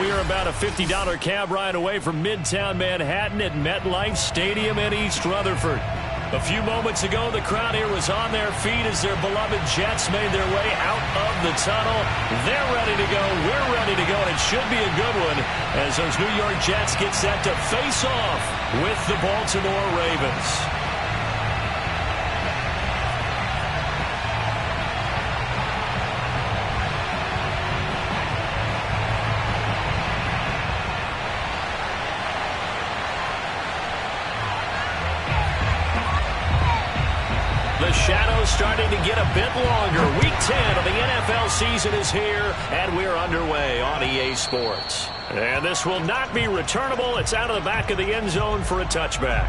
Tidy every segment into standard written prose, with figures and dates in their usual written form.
we are about a $50 cab ride away from Midtown Manhattan at MetLife Stadium in East Rutherford. A few moments ago, the crowd here was on their feet as their beloved Jets made their way out of the tunnel. They're ready to go. We're ready to go, and it should be a good one as those New York Jets get set to face off with the Baltimore Ravens. The shadow's starting to get a bit longer. Week 10 of the NFL season is here, and we're underway on EA Sports. And this will not be returnable. It's out of the back of the end zone for a touchback.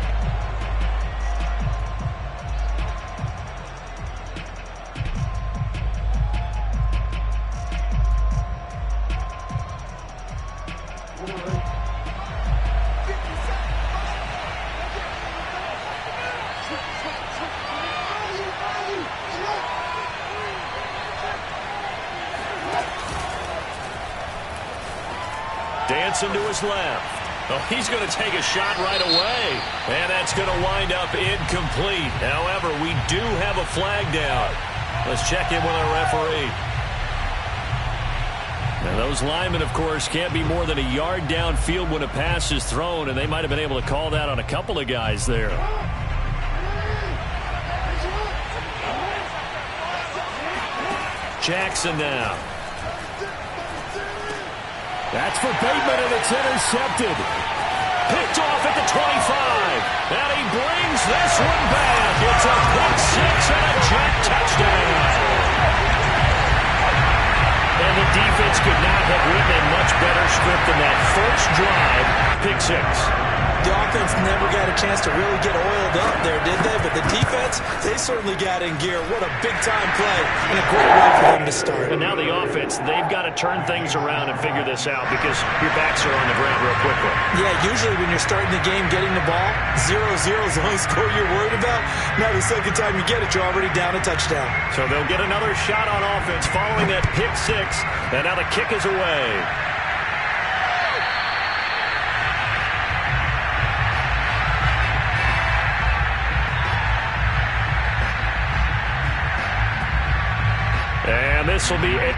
Dancing to his left. Oh, he's going to take a shot right away. And that's going to wind up incomplete. However, we do have a flag down. Let's check in with our referee. Now, those linemen, of course, can't be more than a yard downfield when a pass is thrown, and they might have been able to call that on a couple of guys there. Jackson now. That's for Bateman, and it's intercepted. Picked off at the 25. And he brings this one back. It's a pick six and a Jet touchdown. And the defense could not have written a much better script than that first drive. Pick six. The offense never got a chance to really get oiled up there, did they? But the defense, they certainly got in gear. What a big-time play and a great way for them to start. And now the offense, they've got to turn things around and figure this out because your backs are on the ground real quickly. Yeah, usually when you're starting the game, getting the ball, 0-0 is the only score you're worried about. Now the second time you get it, you're already down a touchdown. So they'll get another shot on offense following that pick six. And now the kick is away. And this will be it.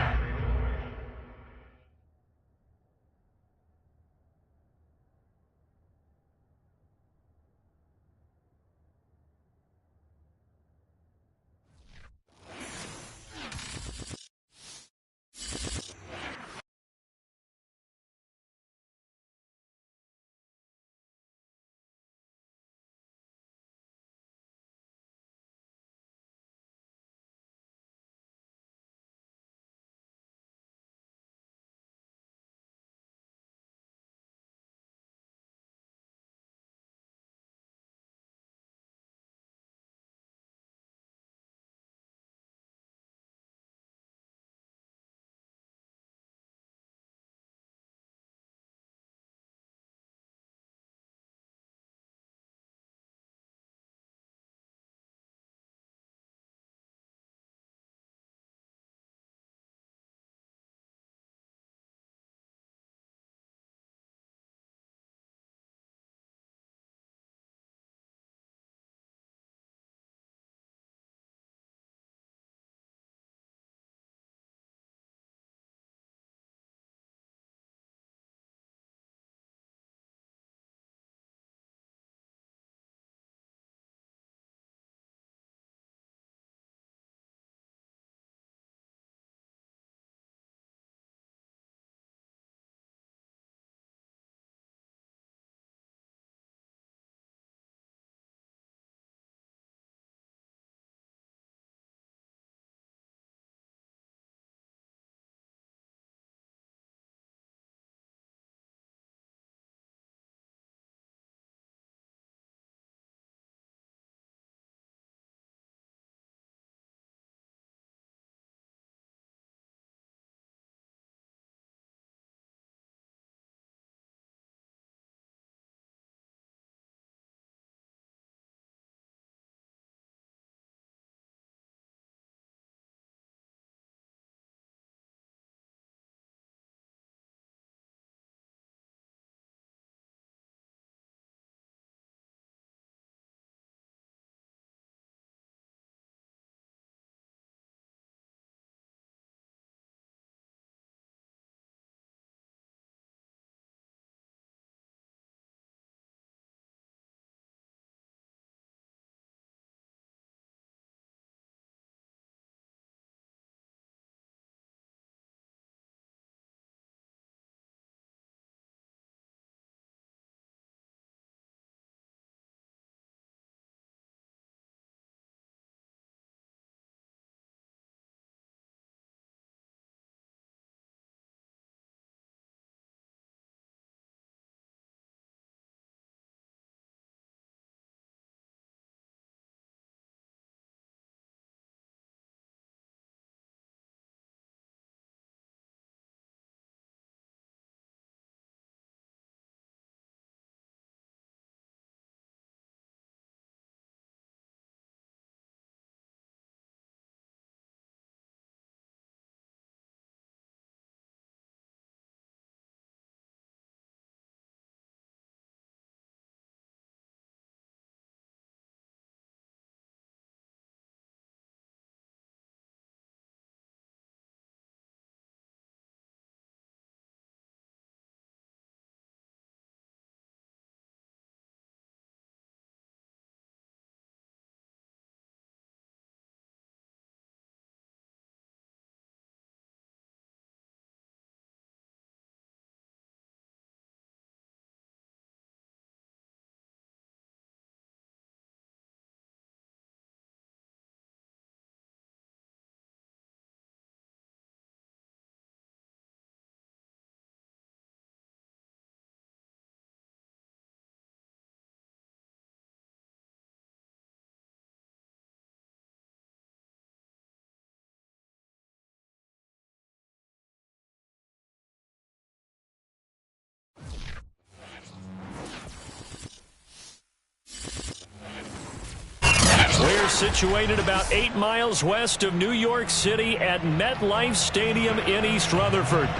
situated about 8 miles west of New York City at MetLife Stadium in East Rutherford.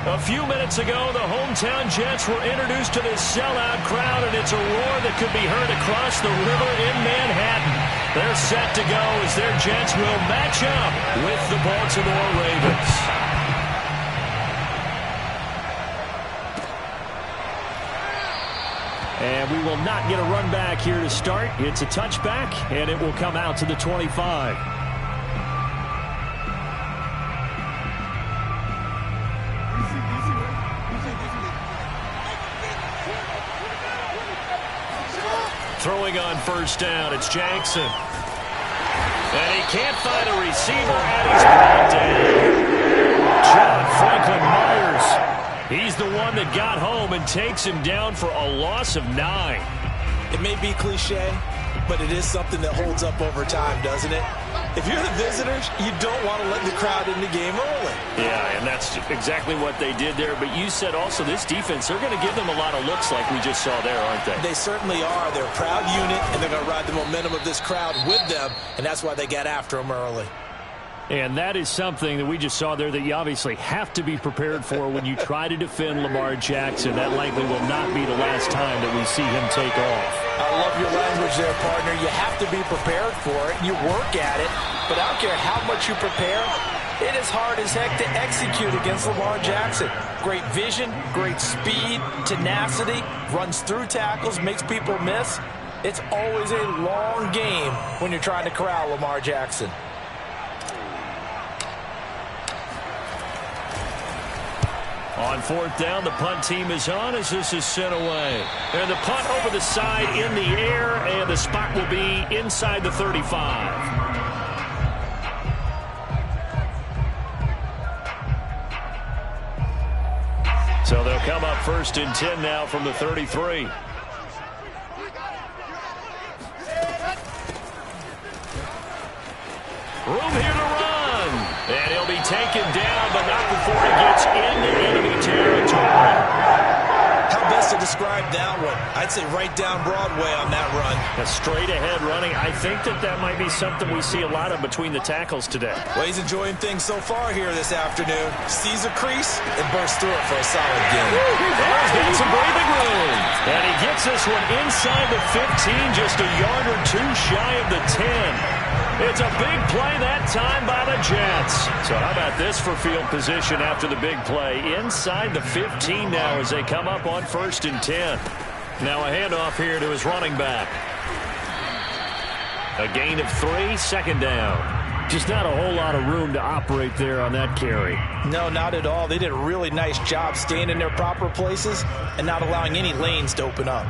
A few minutes ago, the hometown Jets were introduced to this sellout crowd, and it's a roar that could be heard across the river in Manhattan. They're set to go as their Jets will match up with the Baltimore Ravens. And we will not get a run back here to start. It's a touchback, and it will come out to the 25. Throwing on first down, it's Jackson. And he can't find a receiver, and he's brought down. John Franklin Myers. He's the one that got home and takes him down for a loss of 9. It may be cliche, but it is something that holds up over time, doesn't it? If you're the visitors, you don't want to let the crowd in the game early. Yeah, and that's exactly what they did there. But you said also this defense, they're going to give them a lot of looks like we just saw there, aren't they? They certainly are. They're a proud unit, and they're going to ride the momentum of this crowd with them, and that's why they got after them early. And that is something that we just saw there that you obviously have to be prepared for when you try to defend Lamar Jackson. That likely will not be the last time that we see him take off. I love your language there, partner. You have to be prepared for it. You work at it. But I don't care how much you prepare, it is hard as heck to execute against Lamar Jackson. Great vision, great speed, tenacity, runs through tackles, makes people miss. It's always a long game when you're trying to corral Lamar Jackson. On fourth down, the punt team is on as this is sent away. And the punt over the side in the air, and the spot will be inside the 35. So they'll come up first and 10 now from the 33. Room here to run. And he'll be taken down, but not before he gets into enemy territory. How best to describe that one? I'd say right down Broadway on that run. A straight ahead running. I think that might be something we see a lot of between the tackles today. Well, he's enjoying things so far here this afternoon. Sees a crease and bursts through it for a solid gain. He's got some breathing room. And he gets this one inside the 15, just a yard or two shy of the 10. It's a big play that time by the Jets. So how about this for field position after the big play? Inside the 15 now as they come up on first and 10. Now a handoff here to his running back. A gain of 3, second down. Just not a whole lot of room to operate there on that carry. No, not at all. They did a really nice job staying in their proper places and not allowing any lanes to open up.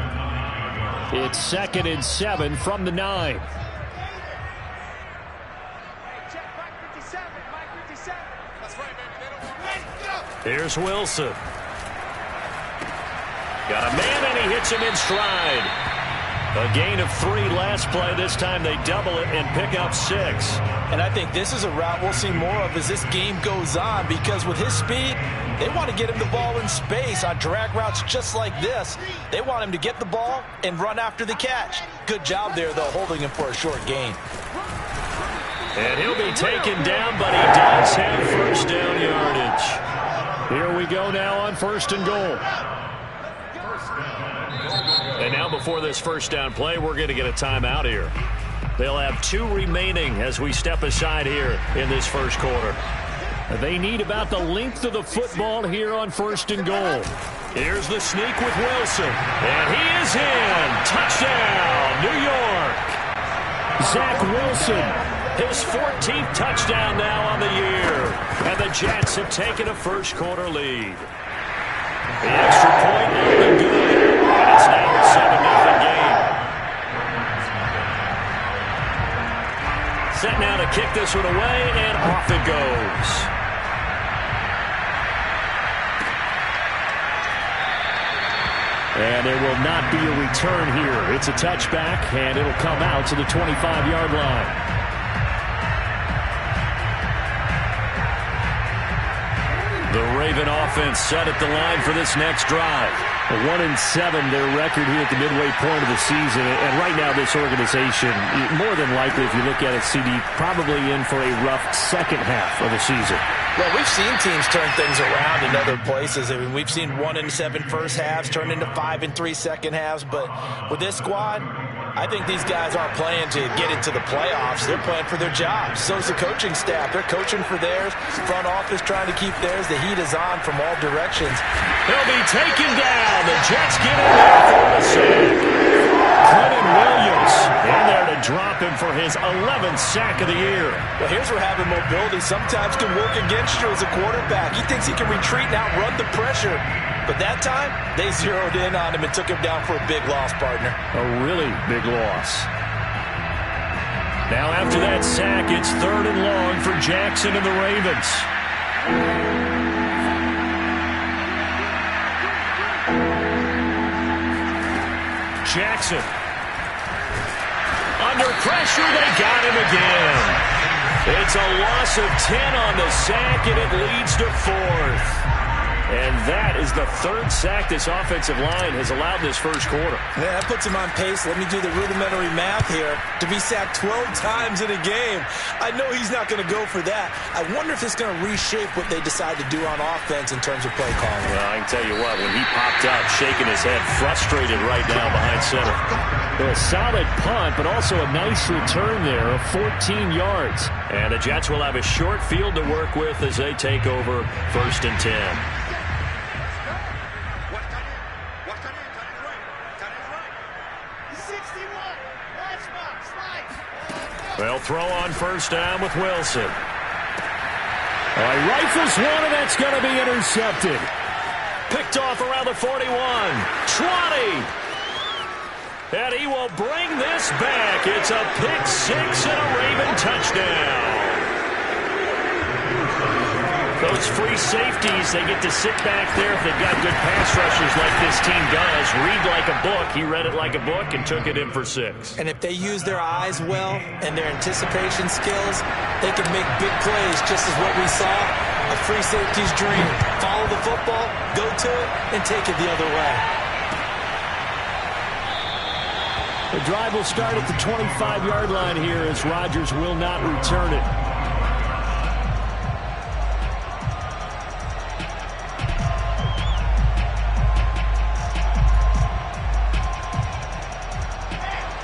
It's second and 7 from the 9. Here's Wilson. Got a man, and he hits him in stride. A gain of 3 last play. This time they double it and pick up 6. And I think this is a route we'll see more of as this game goes on, because with his speed, they want to get him the ball in space on drag routes just like this. They want him to get the ball and run after the catch. Good job there, though, holding him for a short gain. And he'll be taken down, but he does have first down yardage. Here we go now on first and goal. And now before this first down play, we're going to get a timeout here. They'll have 2 remaining as we step aside here in this first quarter. They need about the length of the football here on first and goal. Here's the sneak with Wilson. And he is in. Touchdown, New York. Zach Wilson. His 14th touchdown now on the year. And the Jets have taken a first quarter lead. The extra point has been good. And it's now a 7-0 game. Set now to kick this one away, and off it goes. And there will not be a return here. It's a touchback, and it'll come out to the 25-yard line. The Raven offense set at the line for this next drive. 1-7, their record here at the midway point of the season. And right now, this organization, more than likely, if you look at it, CD, probably in for a rough second half of the season. Well, we've seen teams turn things around in other places. I mean, we've seen 1-7 first halves turn into 5-3 second halves. But with this squad, I think these guys aren't playing to get into the playoffs. They're playing for their jobs. So is the coaching staff. They're coaching for theirs. Front office trying to keep theirs. The heat is on from all directions. He'll be taken down. The Jets get in there for the sack. Clinton Williams in there to drop him for his 11th sack of the year. Well, here's where having mobility sometimes can work against you as a quarterback. He thinks he can retreat and outrun the pressure. But that time, they zeroed in on him and took him down for a big loss, partner. A really big loss. Now after that sack, it's 3rd and long for Jackson and the Ravens. Jackson. Under pressure, they got him again. It's a loss of 10 on the sack, and it leads to 4th. And that is the 3rd sack this offensive line has allowed this first quarter. Yeah, that puts him on pace. Let me do the rudimentary math here. To be sacked 12 times in a game, I know he's not going to go for that. I wonder if it's going to reshape what they decide to do on offense in terms of play calling. Well, I can tell you what, when he popped up, shaking his head, frustrated right now behind center. A solid punt, but also a nice return there of 14 yards. And the Jets will have a short field to work with as they take over 1st and 10. They'll throw on 1st down with Wilson. Rifles one, and that's going to be intercepted. Picked off around the 41. 20. And he will bring this back. It's a pick 6 and a Raven touchdown. Those free safeties, they get to sit back there if they've got good pass rushers like this team does. Read like a book. He read it like a book and took it in for 6. And if they use their eyes well and their anticipation skills, they can make big plays, just as what we saw. A free safety's dream. Follow the football, go to it, and take it the other way. The drive will start at the 25-yard line here as Rodgers will not return it.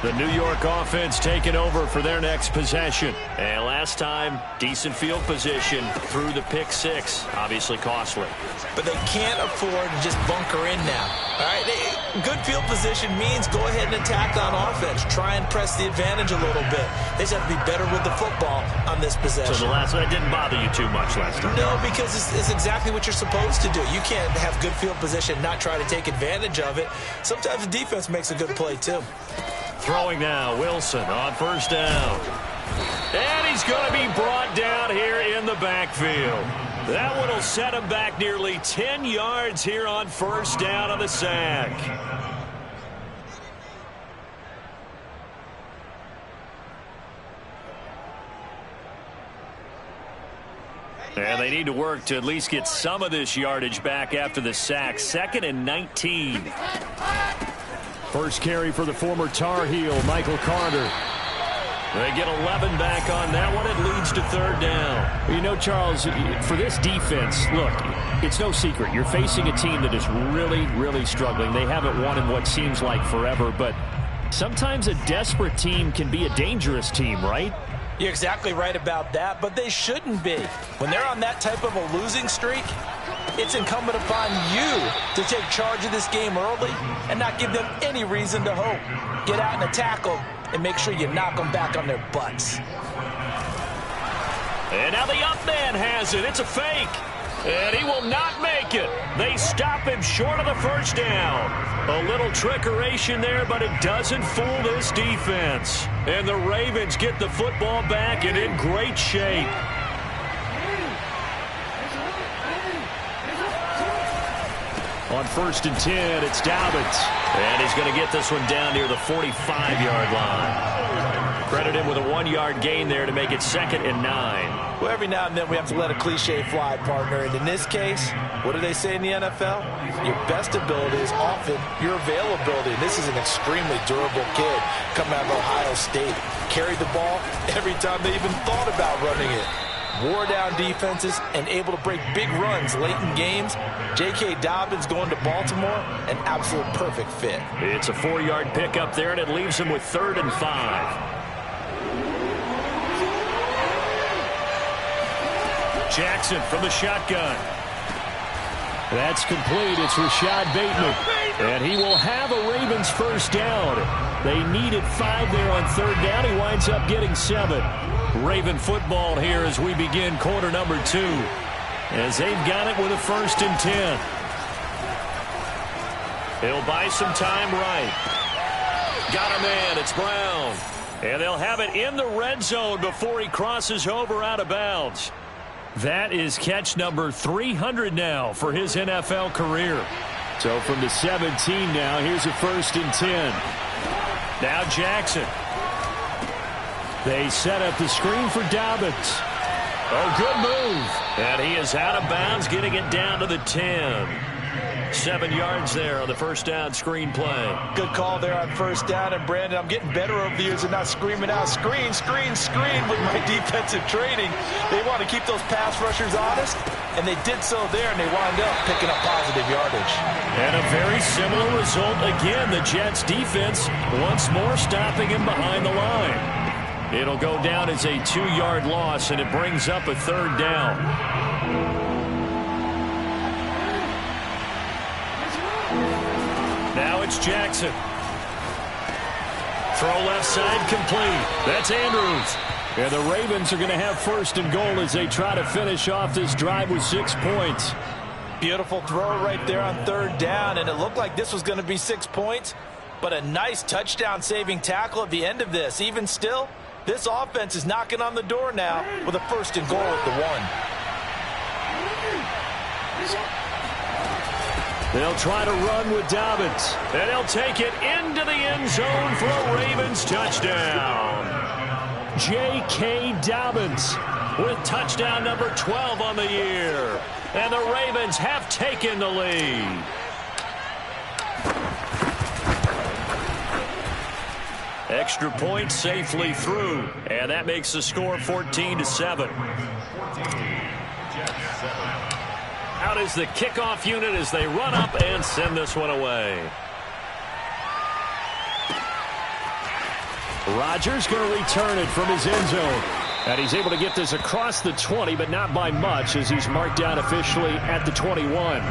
The New York offense taking over for their next possession. And last time, decent field position through the pick 6. Obviously costly. But they can't afford to just bunker in now. All right, good field position means go ahead and attack on offense. Try and press the advantage a little bit. They just have to be better with the football on this possession. So the last one didn't bother you too much last time? No, because it's exactly what you're supposed to do. You can't have good field position and not try to take advantage of it. Sometimes the defense makes a good play too. Throwing now, Wilson on 1st down. And he's going to be brought down here in the backfield. That one will set him back nearly 10 yards here on 1st down on the sack. And they need to work to at least get some of this yardage back after the sack. 2nd and 19. First carry for the former Tar Heel, Michael Carter. They get 11 back on that one. It leads to 3rd down. Well, you know, Charles, for this defense, look, it's no secret. You're facing a team that is really, really struggling. They haven't won in what seems like forever, but sometimes a desperate team can be a dangerous team, right? You're exactly right about that, but they shouldn't be. When they're on that type of a losing streak, it's incumbent upon you to take charge of this game early and not give them any reason to hope. Get out and attack them and make sure you knock them back on their butts. And now the up man has it. It's a fake. And he will not make it. They stop him short of the 1st down. A little trickeration there, but it doesn't fool this defense. And the Ravens get the football back and in great shape. On 1st and 10, it's Dobbins. And he's going to get this one down near the 45-yard line. Credit him with a 1-yard gain there to make it 2nd and 9. Well, every now and then we have to let a cliche fly, partner. And in this case, what do they say in the NFL? Your best ability is often your availability. And this is an extremely durable kid coming out of Ohio State. Carried the ball every time they even thought about running it. Wore down defenses and able to break big runs late in games. J.K. Dobbins going to Baltimore, an absolute perfect fit. It's a 4-yard pickup there, and it leaves him with 3rd and 5. Jackson from the shotgun. That's complete. It's Rashad Bateman. And he will have a Ravens first down. They needed 5 there on 3rd down. He winds up getting 7. Raven football here as we begin quarter number 2. As they've got it with a 1st and 10. He'll buy some time right. Got a man. It's Brown. And they'll have it in the red zone before he crosses over out of bounds. That is catch number 300 now for his NFL career. So from the 17 now, here's a 1st and 10. Now Jackson. They set up the screen for Dobbins. Oh, good move. And he is out of bounds, getting it down to the 10. 7 yards there on the first down screen play. Good call there on first down. And, Brandon, I'm getting better over the years and not screaming out, screen, screen, screen with my defensive training. They want to keep those pass rushers honest, and they did so there, and they wound up picking up positive yardage. And a very similar result again. The Jets defense once more stopping him behind the line. It'll go down as a 2-yard loss, and it brings up a 3rd down. Now it's Jackson. Throw left side complete. That's Andrews. And the Ravens are going to have 1st and goal as they try to finish off this drive with 6 points. Beautiful throw right there on 3rd down, and it looked like this was going to be 6 points, but a nice touchdown-saving tackle at the end of this. Even still, this offense is knocking on the door now with a 1st and goal at the 1. They'll try to run with Dobbins, and he'll take it into the end zone for a Ravens touchdown. J.K. Dobbins with touchdown number 12 on the year. And the Ravens have taken the lead. Extra point safely through, and that makes the score 14-7. Out is the kickoff unit as they run up and send this one away. Rodgers going to return it from his end zone. And he's able to get this across the 20, but not by much as he's marked down officially at the 21.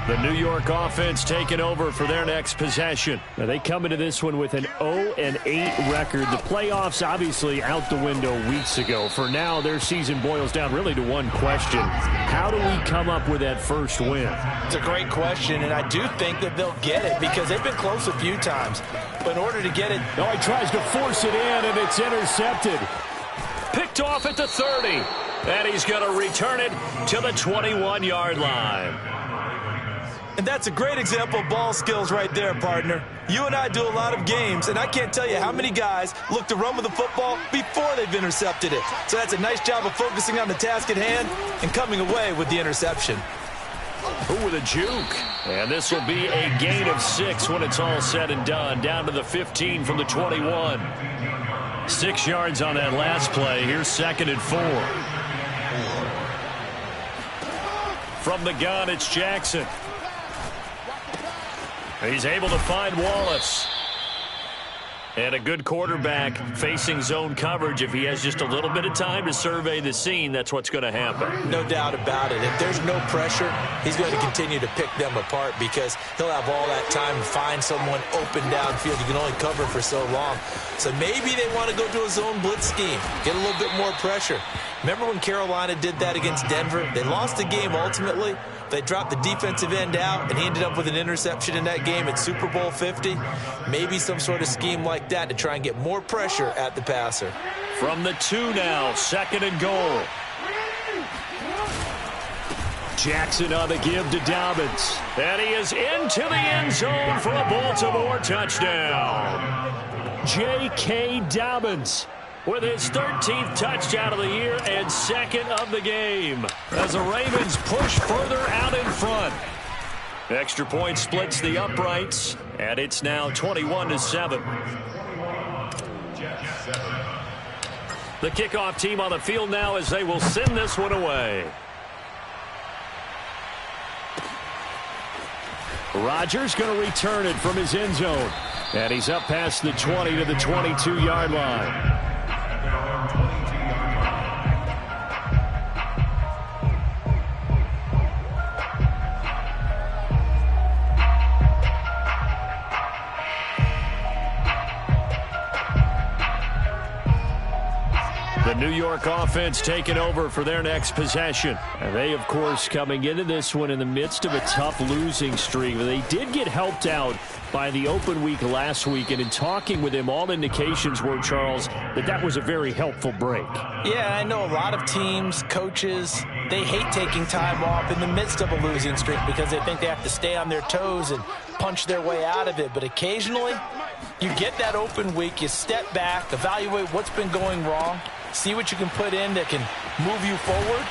The New York offense taking over for their next possession. Now they come into this one with an 0-8 record. The playoffs obviously out the window weeks ago. For now, their season boils down really to one question. How do we come up with that first win? It's a great question, and I do think that they'll get it because they've been close a few times. But in order to get it... No, he tries to force it in, and it's intercepted. Picked off at the 30. And he's going to return it to the 21-yard line. And that's a great example of ball skills right there, partner. You and I do a lot of games, and I can't tell you how many guys look to run with the football before they've intercepted it. So that's a nice job of focusing on the task at hand and coming away with the interception. Ooh, with a juke. And this will be a gain of 6 when it's all said and done. Down to the 15 from the 21. 6 yards on that last play. Here's 2nd and 4. From the gun, it's Jackson. He's able to find Wallace. And a good quarterback facing zone coverage. If he has just a little bit of time to survey the scene, that's what's going to happen. No doubt about it. If there's no pressure, he's going to continue to pick them apart because he'll have all that time to find someone open downfield. You can only cover for so long. So maybe they want to go to a zone blitz scheme, get a little bit more pressure. Remember when Carolina did that against Denver? They lost the game ultimately, They dropped the defensive end out, and he ended up with an interception in that game at Super Bowl 50. Maybe some sort of scheme like that to try and get more pressure at the passer. From the 2 now, 2nd and goal. Jackson on the give to Dobbins. And he is into the end zone for a Baltimore touchdown. J.K. Dobbins with his 13th touchdown of the year and 2nd of the game, as the Ravens push further out in front. Extra point splits the uprights, and it's now 21-7. The kickoff team on the field now as they will send this one away. Rodgers going to return it from his end zone. And he's up past the 20 to the 22-yard line. The New York offense taking over for their next possession. And they, of course, coming into this one in the midst of a tough losing streak. They did get helped out by the open week last week. And in talking with him, all indications were, Charles, that was a very helpful break. Yeah, I know a lot of teams, coaches, they hate taking time off in the midst of a losing streak because they think they have to stay on their toes and punch their way out of it. But occasionally, you get that open week, you step back, evaluate what's been going wrong, see what you can put in that can move you forward,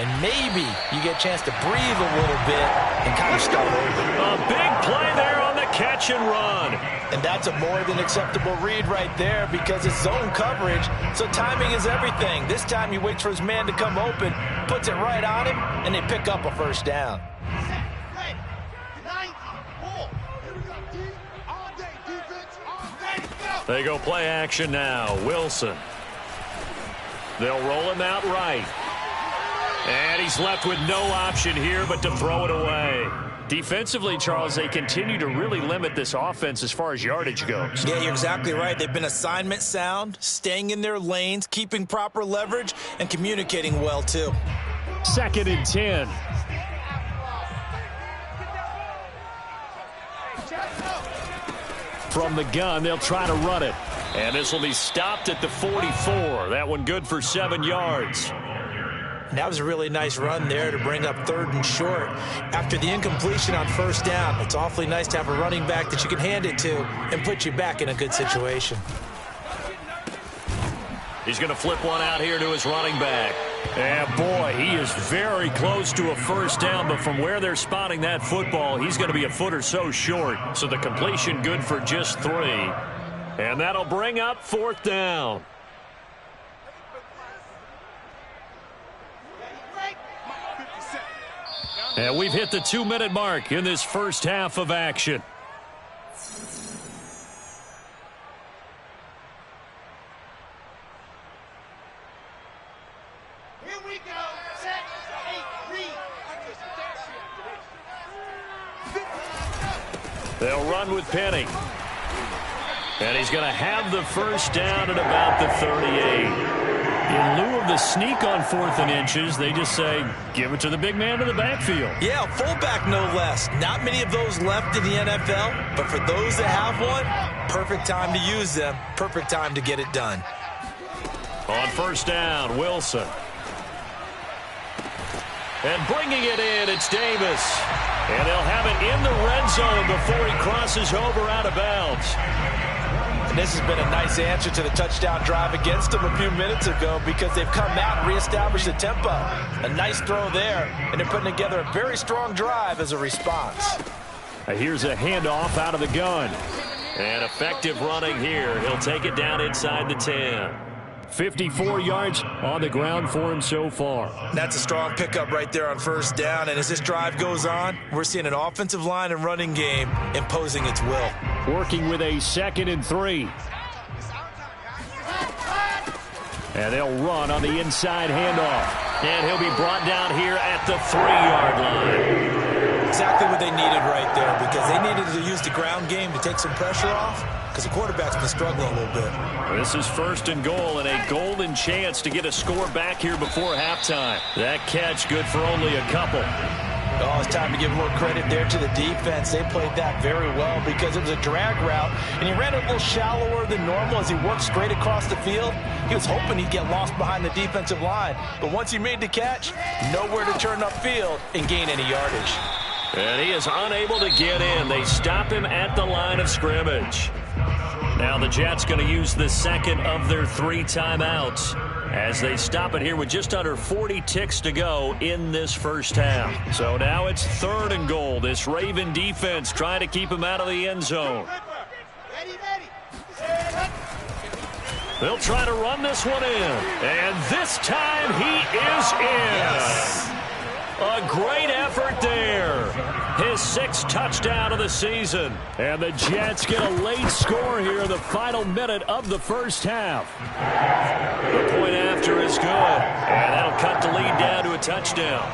and maybe you get a chance to breathe a little bit and kind of start over. A big play there on the catch and run. And that's a more than acceptable read right there because it's zone coverage, so timing is everything. This time he waits for his man to come open, puts it right on him, and they pick up a first down. They go play action now. Wilson. They'll roll him out right. And he's left with no option here but to throw it away. Defensively, Charles, they continue to really limit this offense as far as yardage goes. Yeah, you're exactly right. They've been assignment sound, staying in their lanes, keeping proper leverage, and communicating well, too. 2nd and 10. From the gun, they'll try to run it. And this will be stopped at the 44. That one good for 7 yards. And that was a really nice run there to bring up 3rd and short. After the incompletion on 1st down, it's awfully nice to have a running back that you can hand it to and put you back in a good situation. He's going to flip one out here to his running back. And boy, he is very close to a first down, but from where they're spotting that football, he's going to be a foot or so short. So the completion good for just 3. And that'll bring up 4th down. And we've hit the 2-minute mark in this first half of action. Here we go. Set, 8, read. They'll run with Penny. And he's going to have the first down at about the 38. In lieu of the sneak on 4th and inches, they just say, give it to the big man in the backfield. Yeah, fullback no less. Not many of those left in the NFL, but for those that have one, perfect time to use them, perfect time to get it done. On 1st down, Wilson. And bringing it in, it's Davis. And they'll have it in the red zone before he crosses over out of bounds. And this has been a nice answer to the touchdown drive against them a few minutes ago because they've come out and reestablished the tempo. A nice throw there, and they're putting together a very strong drive as a response. Here's a handoff out of the gun. And effective running here. He'll take it down inside the 10. 54 yards on the ground for him so far. That's a strong pickup right there on 1st down, and as this drive goes on, we're seeing an offensive line and running game imposing its will. Working with a 2nd and 3. And they'll run on the inside handoff. And he'll be brought down here at the 3-yard line. Exactly what they needed right there because they needed to use the ground game to take some pressure off because the quarterback's been struggling a little bit. This is 1st and goal and a golden chance to get a score back here before halftime. That catch good for only a couple. Oh, it's time to give more credit there to the defense. They played that very well because it was a drag route, and he ran a little shallower than normal as he worked straight across the field. He was hoping he'd get lost behind the defensive line, but once he made the catch, nowhere to turn upfield and gain any yardage. And he is unable to get in. They stop him at the line of scrimmage. Now the Jets going to use the second of their 3 timeouts as they stop it here with just under 40 ticks to go in this first half. So now it's 3rd and goal. This Raven defense trying to keep him out of the end zone. They'll try to run this one in. And this time he is in. Yes. A great effort there. His 6th touchdown of the season. And the Jets get a late score here in the final minute of the first half. The point after is good. And that'll cut the lead down to a touchdown.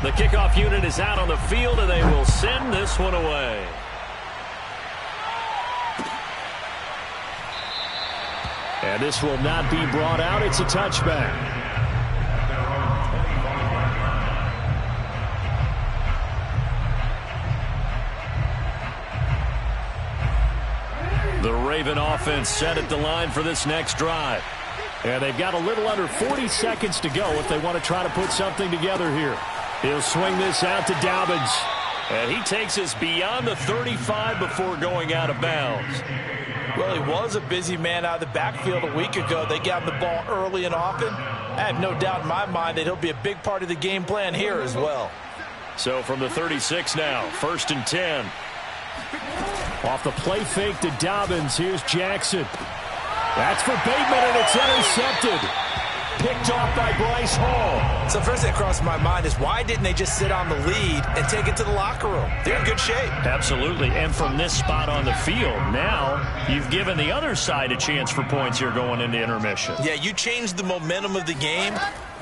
The kickoff unit is out on the field, and they will send this one away. And this will not be brought out. It's a touchback. The Raven offense set at the line for this next drive. And they've got a little under 40 seconds to go if they want to try to put something together here. He'll swing this out to Dobbins. And he takes us beyond the 35 before going out of bounds. Well, he was a busy man out of the backfield a week ago. They got him the ball early and often. I have no doubt in my mind that he'll be a big part of the game plan here as well. So from the 36 now, 1st and 10. Off the play fake to Dobbins, here's Jackson. That's for Bateman, and it's intercepted. Picked off by Bryce Hall. So first thing that crossed my mind is why didn't they just sit on the lead and take it to the locker room? They're in good shape. Absolutely, and from this spot on the field, now you've given the other side a chance for points here going into intermission. Yeah, you changed the momentum of the game,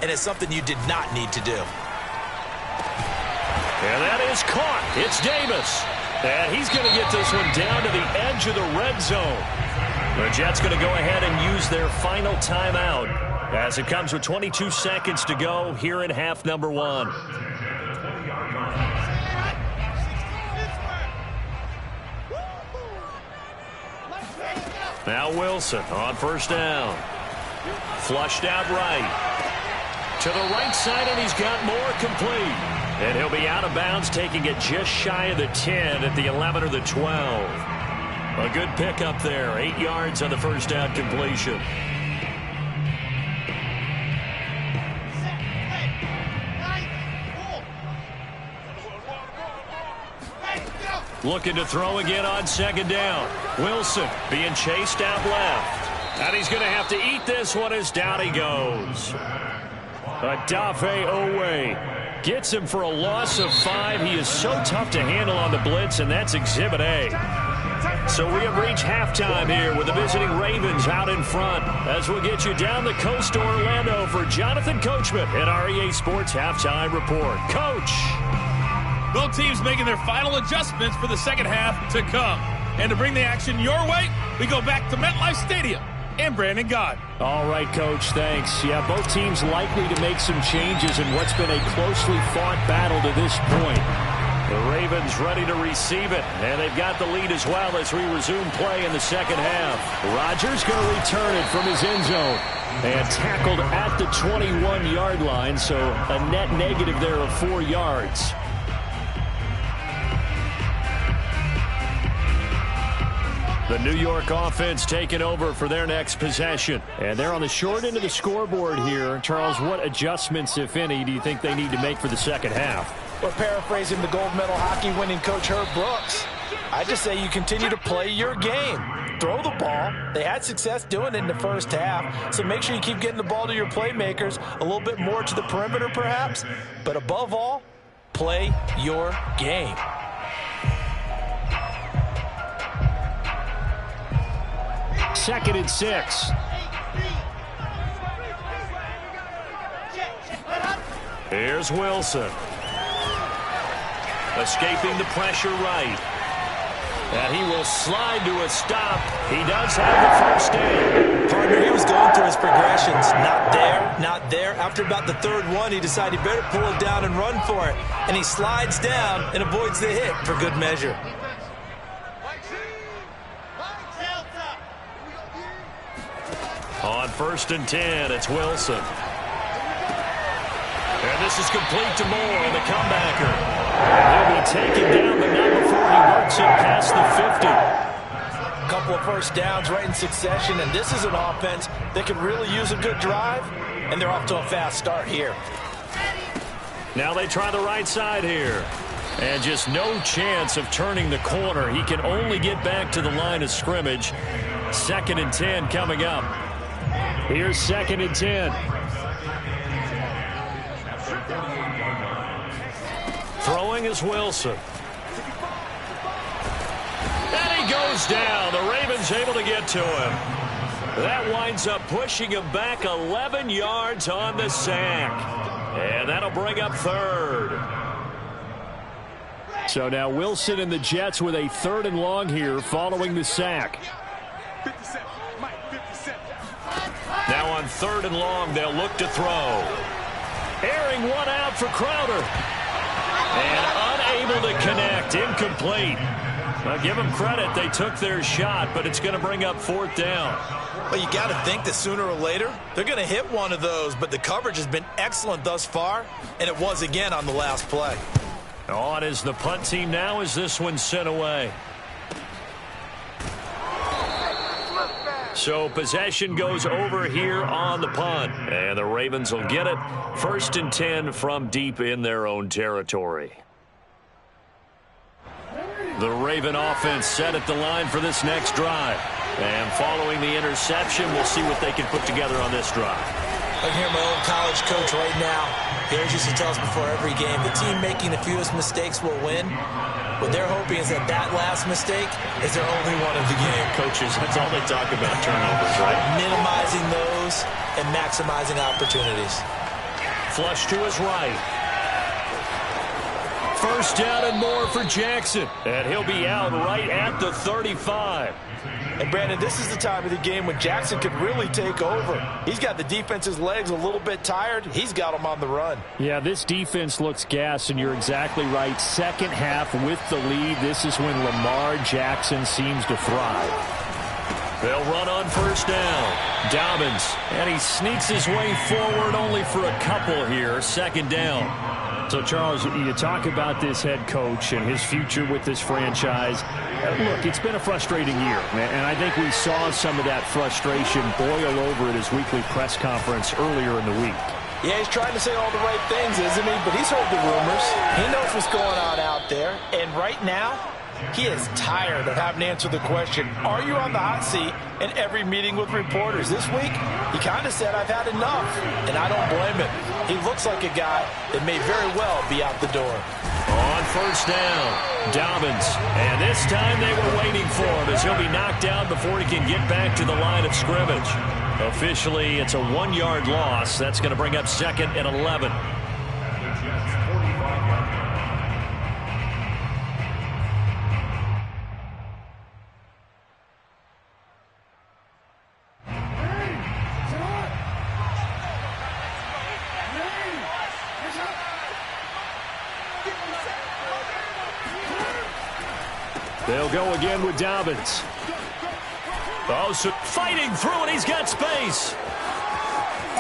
and it's something you did not need to do. And that is caught. It's Davis. And he's going to get this one down to the edge of the red zone. The Jets going to go ahead and use their final timeout as it comes with 22 seconds to go here in half number 1. Now Wilson on 1st down. Flushed out right. To the right side, and he's got more complete. And he'll be out of bounds, taking it just shy of the 10 at the 11 or the 12. A good pickup there. 8 yards on the 1st down completion. Looking to throw again on 2nd down. Wilson being chased out left. And he's going to have to eat this one as down he goes. Adafe Owe gets him for a loss of 5. He is so tough to handle on the blitz, and that's Exhibit A. So we have reached halftime here with the visiting Ravens out in front as we'll get you down the coast to Orlando for Jonathan Coachman at our EA Sports Halftime Report. Coach. Both teams making their final adjustments for the second half to come. And to bring the action your way, we go back to MetLife Stadium and Brandon Gott. All right, Coach, thanks. Yeah, both teams likely to make some changes in what's been a closely fought battle to this point. The Ravens ready to receive it, and they've got the lead as well as we resume play in the second half. Rodgers going to return it from his end zone. And tackled at the 21-yard line, so a net negative there of 4 yards. The New York offense taking over for their next possession. And they're on the short end of the scoreboard here. Charles, what adjustments, if any, do you think they need to make for the second half? Well, paraphrasing the gold medal hockey winning coach Herb Brooks, I just say you continue to play your game. Throw the ball. They had success doing it in the first half, so make sure you keep getting the ball to your playmakers, a little bit more to the perimeter perhaps, but above all, play your game. Second and 6. Here's Wilson. Escaping the pressure right. And he will slide to a stop. He does have the first down. Partner, he was going through his progressions. Not there, not there. After about the third one, he decided he better pull it down and run for it. And he slides down and avoids the hit for good measure. On 1st and 10, it's Wilson. And this is complete to Moore on the comebacker. And he'll be taken down, but not before he works it past the 50. A couple of first downs right in succession, and this is an offense that can really use a good drive, and they're off to a fast start here. Now they try the right side here. And just no chance of turning the corner. He can only get back to the line of scrimmage. 2nd and 10 coming up. Here's 2nd and 10. Throwing is Wilson. And he goes down. The Ravens able to get to him. That winds up pushing him back 11 yards on the sack. And that'll bring up 3rd. So now Wilson and the Jets with a 3rd and long here following the sack. Now on 3rd and long, they'll look to throw. Airing one out for Crowder. And unable to connect. Incomplete. Now give them credit. They took their shot, but it's going to bring up 4th down. Well, you got to think that sooner or later, they're going to hit one of those, but the coverage has been excellent thus far, and it was again on the last play. On is the punt team now as this one's sent away. So possession goes over here on the punt. And the Ravens will get it. 1st and 10 from deep in their own territory. The Raven offense set at the line for this next drive. And following the interception, we'll see what they can put together on this drive. I can hear my old college coach right now. He always used to tell us before every game, the team making the fewest mistakes will win. What they're hoping is that that last mistake is their only one of the game. Coaches, that's all they talk about, turnovers, right? Minimizing those and maximizing opportunities. Flush to his right. 1st down and more for Jackson. And he'll be out right at the 35. And, Brandon, this is the time of the game when Jackson could really take over. He's got the defense's legs a little bit tired. He's got them on the run. Yeah, this defense looks gassed, and you're exactly right. Second half with the lead, this is when Lamar Jackson seems to thrive. They'll run on 1st down. Dobbins, and he sneaks his way forward only for a couple here. 2nd down. So, Charles, you talk about this head coach and his future with this franchise. Look, it's been a frustrating year, and I think we saw some of that frustration boil over at his weekly press conference earlier in the week. Yeah, he's trying to say all the right things, isn't he? But he's heard the rumors. He knows what's going on out there. And right now, he is tired of having to answer the question, are you on the hot seat in every meeting with reporters? This week, he kind of said, I've had enough, and I don't blame him. He looks like a guy that may very well be out the door. On 1st down, Dobbins. And this time they were waiting for him as he'll be knocked out before he can get back to the line of scrimmage. Officially, it's a 1-yard loss. That's going to bring up 2nd and 11. They'll go again with Dobbins. Oh, so fighting through, and he's got space.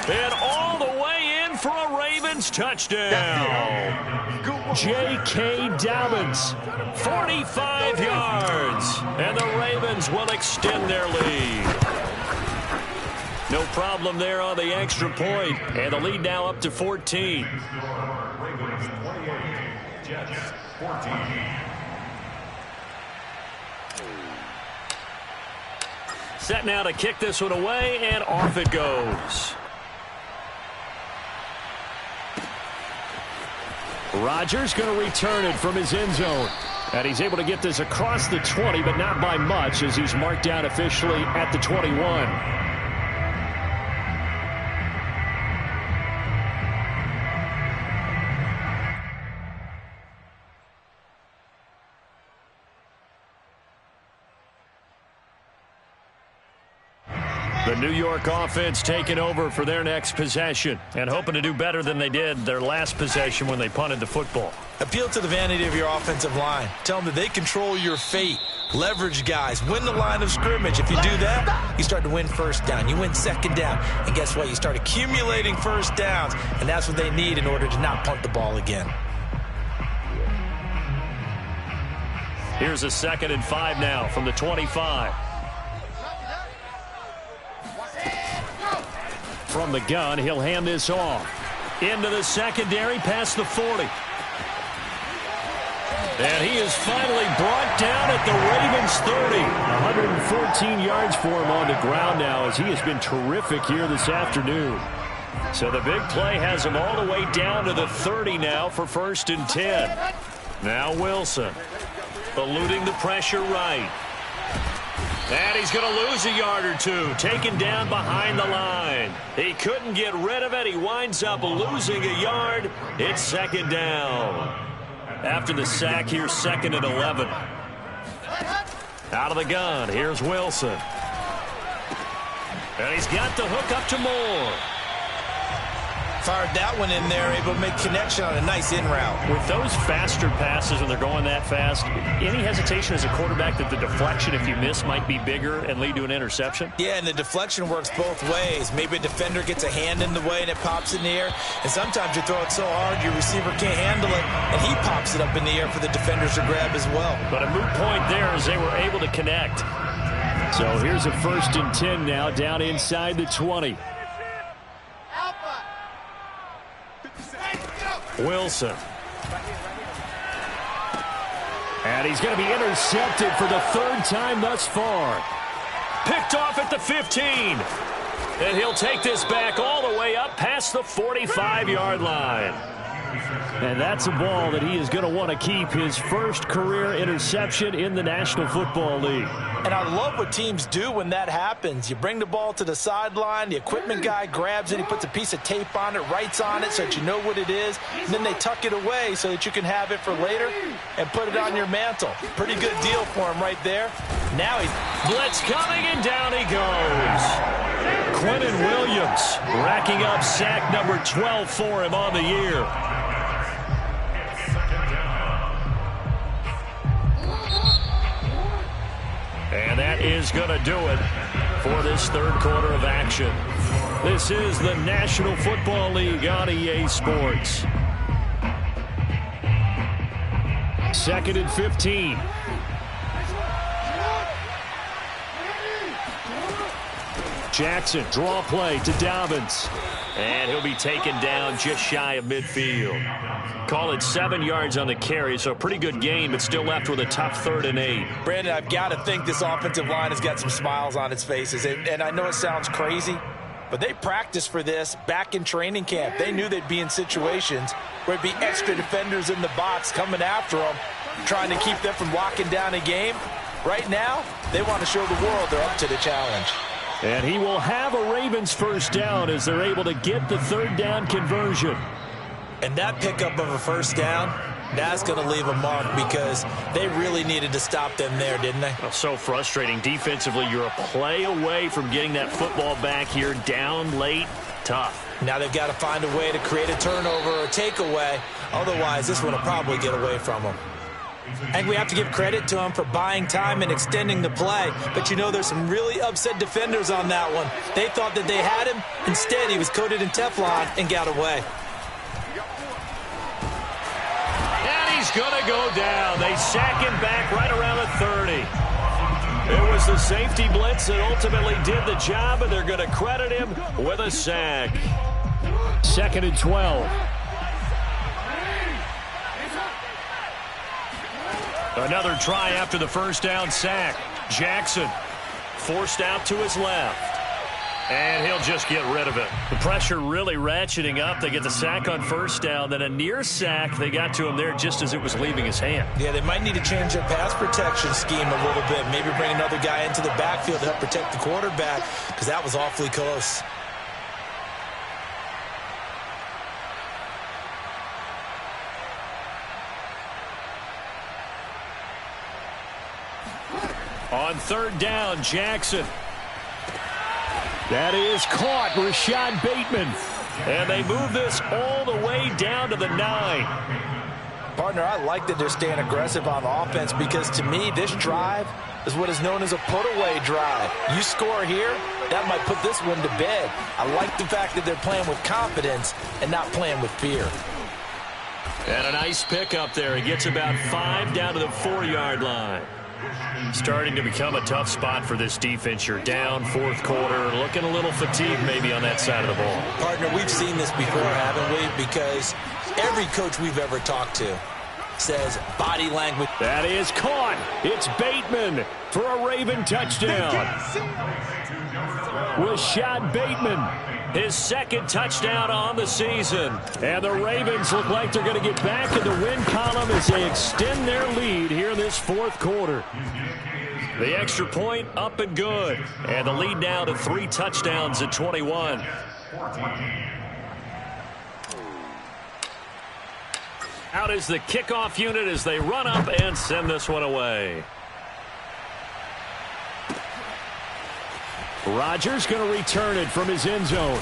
And all the way in for a Ravens touchdown. J.K. Dobbins, 45 yards. And the Ravens will extend their lead. No problem there on the extra point. And the lead now up to 14. Ravens 28, Jets 14. Set now to kick this one away, and off it goes. Rodgers going to return it from his end zone. And he's able to get this across the 20, but not by much as he's marked down officially at the 21. The New York offense taking over for their next possession and hoping to do better than they did their last possession when they punted the football. Appeal to the vanity of your offensive line. Tell them that they control your fate. Leverage guys. Win the line of scrimmage. If you do that, you start to win first down. You win second down. And guess what? You start accumulating first downs. And that's what they need in order to not punt the ball again. Here's a 2nd and 5 now from the 25. From the gun, he'll hand this off. Into the secondary, past the 40. And he is finally brought down at the Ravens 30. 114 yards for him on the ground now as he has been terrific here this afternoon. So the big play has him all the way down to the 30 now for 1st and 10. Now Wilson eluding the pressure right. And he's going to lose a yard or two, taken down behind the line. He couldn't get rid of it. He winds up losing a yard. It's 2nd down. After the sack, here's 2nd and 11. Out of the gun, here's Wilson. And he's got the hook up to Moore. Fired that one in there, able to make connection on a nice in route. With those faster passes when they're going that fast, any hesitation as a quarterback that the deflection, if you miss, might be bigger and lead to an interception? Yeah, and the deflection works both ways. Maybe a defender gets a hand in the way and it pops in the air. And sometimes you throw it so hard your receiver can't handle it, and he pops it up in the air for the defenders to grab as well. But a moot point there as they were able to connect. So here's a 1st and 10 now, down inside the 20. Wilson. And he's going to be intercepted for the 3rd time thus far. Picked off at the 15. And he'll take this back all the way up past the 45-yard line. And that's a ball that he is going to want to keep, his first career interception in the National Football League. And I love what teams do when that happens. You bring the ball to the sideline, the equipment guy grabs it, he puts a piece of tape on it, writes on it so that you know what it is, and then they tuck it away so that you can have it for later and put it on your mantle. Pretty good deal for him right there. Now he's blitz coming, and down he goes. Quentin Williams racking up sack number 12 for him on the year. And that is going to do it for this 3rd quarter of action. This is the National Football League on EA Sports. 2nd and 15. Jackson, draw play to Dobbins. And he'll be taken down just shy of midfield. Call it 7 yards on the carry, so a pretty good game, but still left with a tough 3rd and 8. Brandon, I've got to think this offensive line has got some smiles on its faces. And I know it sounds crazy, but they practiced for this back in training camp. They knew they'd be in situations where it'd be extra defenders in the box coming after them, trying to keep them from locking down a game. Right now, they want to show the world they're up to the challenge. And he will have a Ravens 1st down as they're able to get the 3rd down conversion. And that pickup of a 1st down, that's going to leave a mark because they really needed to stop them there, didn't they? Oh, so frustrating. Defensively, you're a play away from getting that football back here, down late, tough. Now they've got to find a way to create a turnover or a takeaway. Otherwise, this one will probably get away from them. And we have to give credit to him for buying time and extending the play. But you know there's some really upset defenders on that one. They thought that they had him. Instead, he was coated in Teflon and got away. And he's going to go down. They sack him back right around the 30. It was the safety blitz that ultimately did the job, and they're going to credit him with a sack. 2nd and 12. Another try after the 1st down sack. Jackson forced out to his left. And he'll just get rid of it. The pressure really ratcheting up. They get the sack on 1st down. Then a near sack. They got to him there just as it was leaving his hand. Yeah, they might need to change their pass protection scheme a little bit. Maybe bring another guy into the backfield to help protect the quarterback because that was awfully close. On 3rd down, Jackson. That is caught. Rashad Bateman. And they move this all the way down to the 9. Partner, I like that they're staying aggressive on offense because to me, this drive is what is known as a put-away drive. You score here, that might put this one to bed. I like the fact that they're playing with confidence and not playing with fear. And a nice pickup there. He gets about 5 down to the 4-yard line. Starting to become a tough spot for this defense. You're down, fourth quarter, looking a little fatigued maybe on that side of the ball. Partner, we've seen this before, haven't we? Because every coach we've ever talked to says body language. That is caught. It's Bateman for a Raven touchdown. Rashad Bateman, his second touchdown on the season. And the Ravens look like they're going to get back in the win column as they extend their lead here in this fourth quarter. The extra point up and good. And the lead now to 3 touchdowns at 21. Out is the kickoff unit as they run up and send this one away. Rodgers going to return it from his end zone.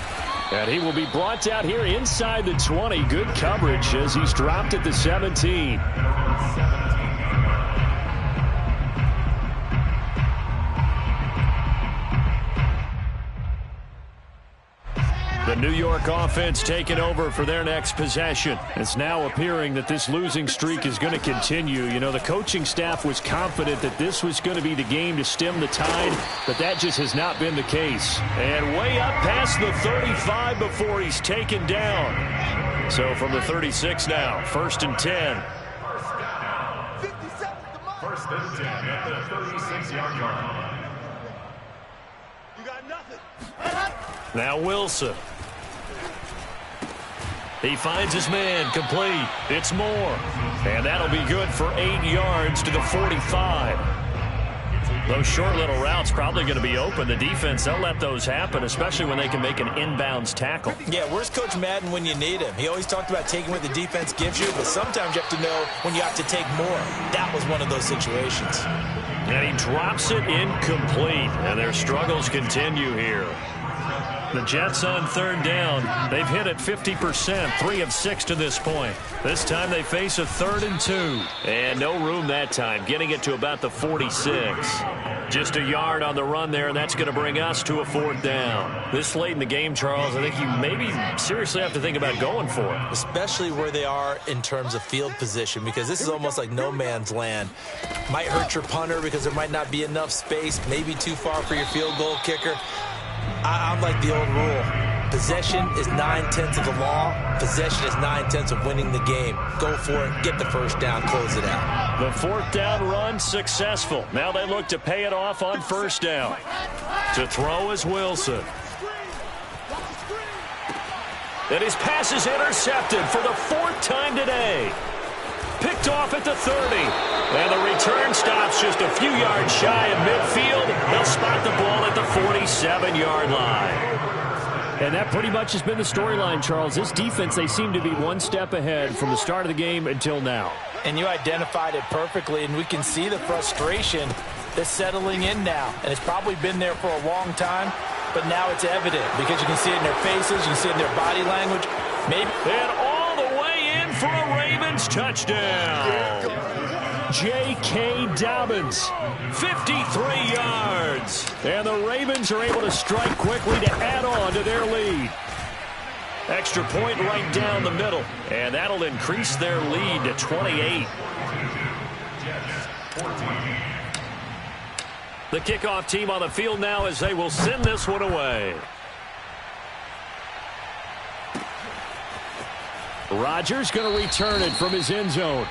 And he will be brought down here inside the 20. Good coverage as he's dropped at the 17. The New York offense taking over for their next possession. It's now appearing that this losing streak is going to continue. You know, the coaching staff was confident that this was going to be the game to stem the tide, but that just has not been the case. And way up past the 35 before he's taken down. So from the 36 now, 1st and 10. First and 10 at the 36-yard line. You got nothing. Now Wilson. He finds his man, complete. It's Moore. And that'll be good for 8 yards to the 45. Those short little routes probably going to be open. The defense, they'll let those happen, especially when they can make an inbounds tackle. Yeah, where's Coach Madden when you need him? He always talked about taking what the defense gives you, but sometimes you have to know when you have to take more. That was one of those situations. And he drops it incomplete. And their struggles continue here. The Jets on 3rd down. They've hit it 50%, 3 of 6 to this point. This time they face a 3rd and 2. And no room that time, getting it to about the 46. Just a yard on the run there, and that's going to bring us to a 4th down. This late in the game, Charles, I think you maybe seriously have to think about going for it. Especially where they are in terms of field position, because this is almost like no man's land. Might hurt your punter because there might not be enough space, maybe too far for your field goal kicker. I'm like the old rule. Possession is 9/10 of the law. Possession is 9/10 of winning the game. Go for it. Get the first down. Close it out. The 4th down run successful. Now they look to pay it off on 1st down. To throw is Wilson. And his pass is intercepted for the 4th time today. Picked off at the 30. And the return stops just a few yards shy of midfield. They'll spot the ball at the 47-yard line. And that pretty much has been the storyline, Charles. This defense, they seem to be one step ahead from the start of the game until now. And you identified it perfectly, and we can see the frustration that's settling in now. And it's probably been there for a long time, but now it's evident because you can see it in their faces, you can see it in their body language. Maybe. And all the way in for a Ravens touchdown. J.K. Dobbins, 53 yards. And the Ravens are able to strike quickly to add on to their lead. Extra point right down the middle. And that'll increase their lead to 28. The kickoff team on the field now as they will send this one away. Rodgers going to return it from his end zone.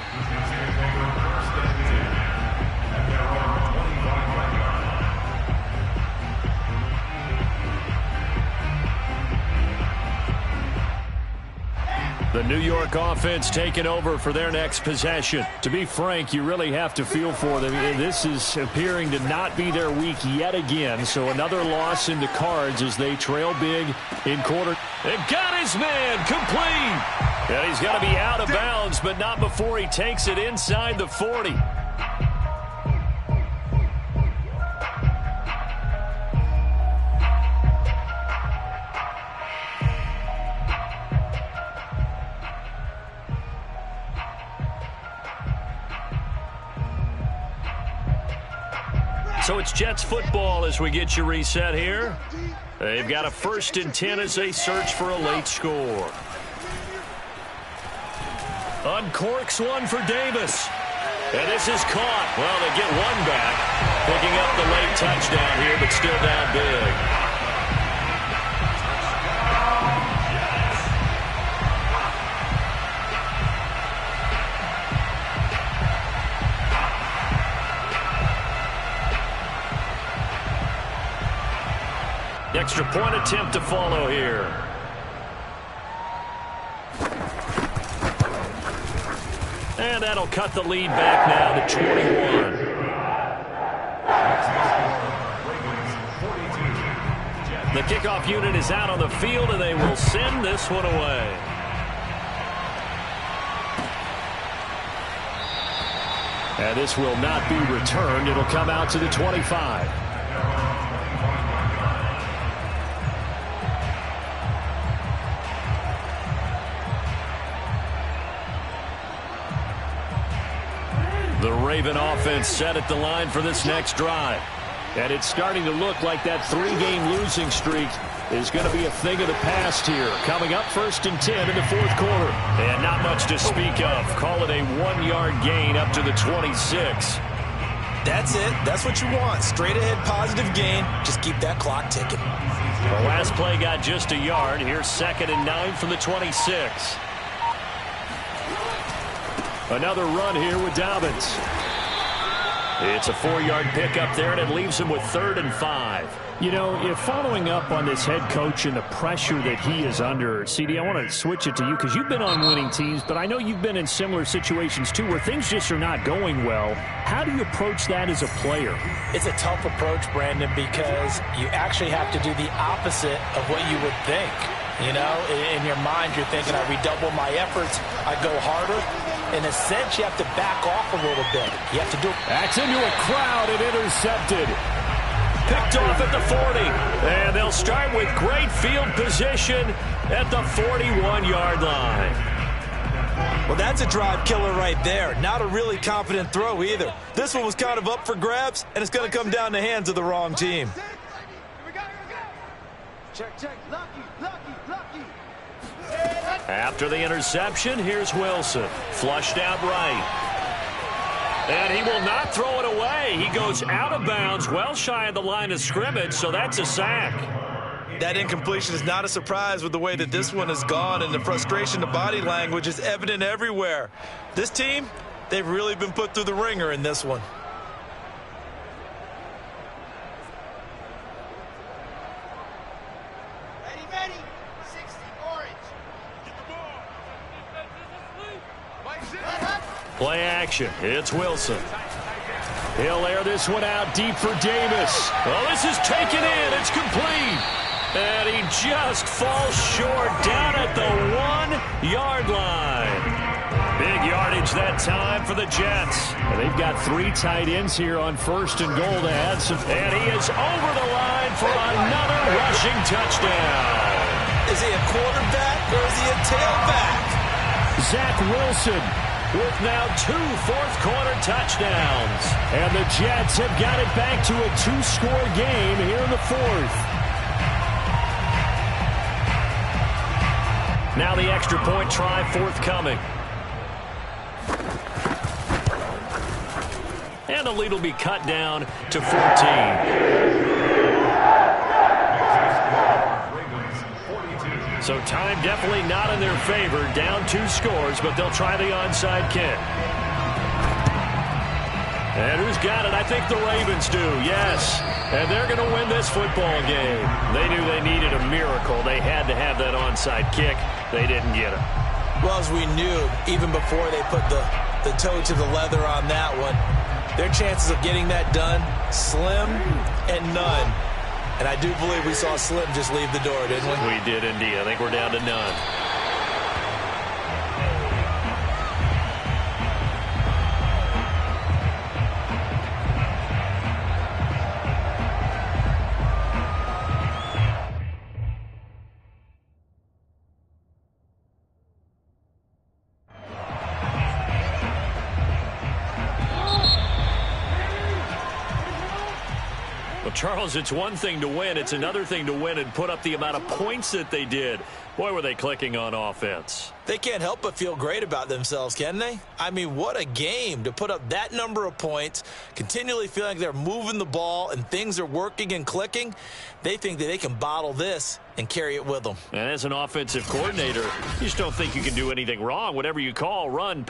The New York offense taking over for their next possession. To be frank, you really have to feel for them. This is appearing to not be their week yet again. So another loss in the cards as they trail big in quarter. They got his man complete. And he's going to be out of bounds, but not before he takes it inside the 40. So it's Jets football as we get you reset here. They've got a 1st and 10 as they search for a late score. Uncorks one for Davis. And this is caught. Well, they get one back. Picking up the late touchdown here, but still down big. Extra point attempt to follow here. And that'll cut the lead back now to 21. The kickoff unit is out on the field, and they will send this one away. And this will not be returned. It'll come out to the 25. The Raven offense set at the line for this next drive. And it's starting to look like that 3-game losing streak is going to be a thing of the past here. Coming up 1st and 10 in the 4th quarter. And not much to speak of. Call it a 1-yard gain up to the 26. That's it. That's what you want. Straight ahead positive gain. Just keep that clock ticking. The last play got just a yard. Here's 2nd and 9 from the 26. Another run here with Dobbins. It's a 4-yard pickup there, and it leaves him with 3rd and 5. You know, if following up on this head coach and the pressure that he is under, CD, I want to switch it to you because you've been on winning teams, but I know you've been in similar situations too where things just are not going well. How do you approach that as a player? It's a tough approach, Brandon, because you actually have to do the opposite of what you would think. You know, in your mind, you're thinking, I redouble my efforts, I go harder. In a sense, you have to back off a little bit. You have to do... That's into a crowd and intercepted. Picked off at the 40. And they'll start with great field position at the 41-yard line. Well, that's a drive killer right there. Not a really confident throw either. This one was kind of up for grabs, and it's going to come down the hands of the wrong team. Check. Lucky. After the interception, here's Wilson. Flushed out right. And he will not throw it away. He goes out of bounds, well shy of the line of scrimmage, so that's a sack. That incompletion is not a surprise with the way that this one has gone, and the frustration, the body language is evident everywhere. This team, they've really been put through the ringer in this one. Ready. 60 orange. Get the ball. Play action. It's Wilson. He'll air this one out deep for Davis. Oh, this is taken in. It's complete. And he just falls short down at the 1-yard line. Big yardage that time for the Jets. And they've got 3 tight ends here on 1st and goal to add some. And he is over the line for another rushing touchdown. Is he a quarterback or is he a tailback? Zach Wilson with now 2 fourth-quarter touchdowns. And the Jets have got it back to a 2-score game here in the 4th. Now the extra point try forthcoming. And the lead will be cut down to 14. So time definitely not in their favor. Down 2 scores, but they'll try the onside kick. And who's got it? I think the Ravens do, yes. And they're going to win this football game. They knew they needed a miracle. They had to have that onside kick. They didn't get it. Well, as we knew, even before they put the toe to the leather on that one, their chances of getting that done, slim and none. And I do believe we saw Slim just leave the door, didn't we? We did indeed. I think we're down to none. Well, Charles, it's one thing to win. It's another thing to win and put up the amount of points that they did. Boy, were they clicking on offense. They can't help but feel great about themselves, can they? I mean, what a game to put up that number of points, continually feeling like they're moving the ball and things are working and clicking. They think that they can bottle this and carry it with them. And as an offensive coordinator, you just don't think you can do anything wrong. Whatever you call, run, pass.